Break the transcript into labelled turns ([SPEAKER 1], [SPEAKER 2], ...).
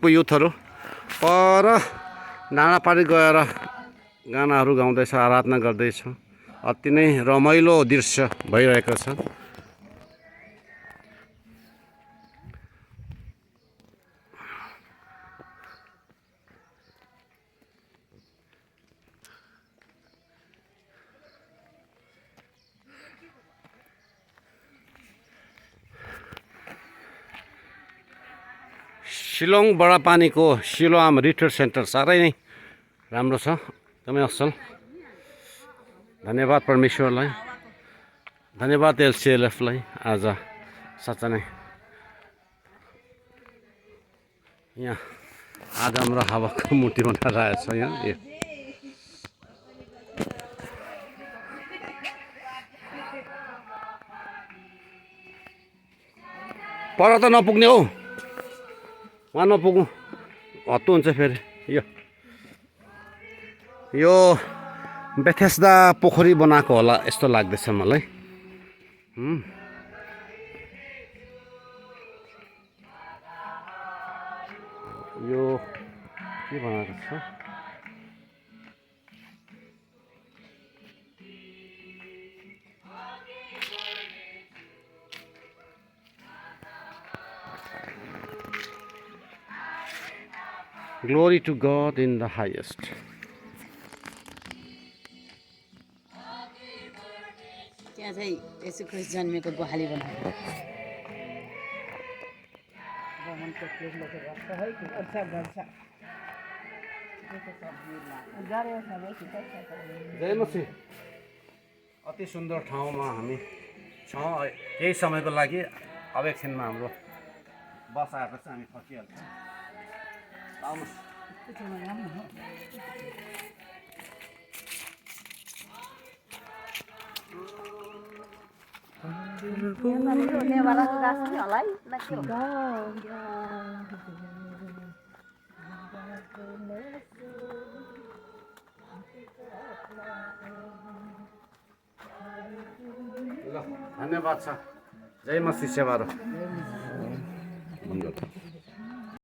[SPEAKER 1] गान्तोकको युथहरू पर डाँडापारी गएर गानाहरू गाउँदैछ, आराधना गर्दैछ। अति नै रमाइलो दृश्य भइरहेको छ। शिलोङ बडापानीको सिलोआम रिट्रिट सेन्टर साह्रै नै राम्रो छ, एकदमै असल। धन्यवाद परमेश्वरलाई, धन्यवाद एलसिएलएफलाई। आज साँच्चै नै यहाँ आदम र हावाको मूर्ति बनाएर आएछ। यहाँ पर त नपुग्ने हौ, वहाँ नपुग्नु हत्तु हुन्छ फेरि। यो बेथेस्दा पोखरी बनाएको होला यस्तो लाग्दैछ मलाई। यो के बनाएको छ? Glory to God in the highest.
[SPEAKER 2] त्यहाँ चाहिँ यसो ख्रिस्ट जन्मेको बहाली बनाएको
[SPEAKER 1] जय मसी। अति सुन्दर ठाउँमा हामी छौँ। केही समयको लागि अब एकछिनमा हाम्रो बस आएपछि हामी फर्किहाल्छौँ। आउनुहोस्।
[SPEAKER 2] नेवालाको गाछ नि होला है न के हो?
[SPEAKER 1] ल धन्यवाद छ। जय मसी सेवारो।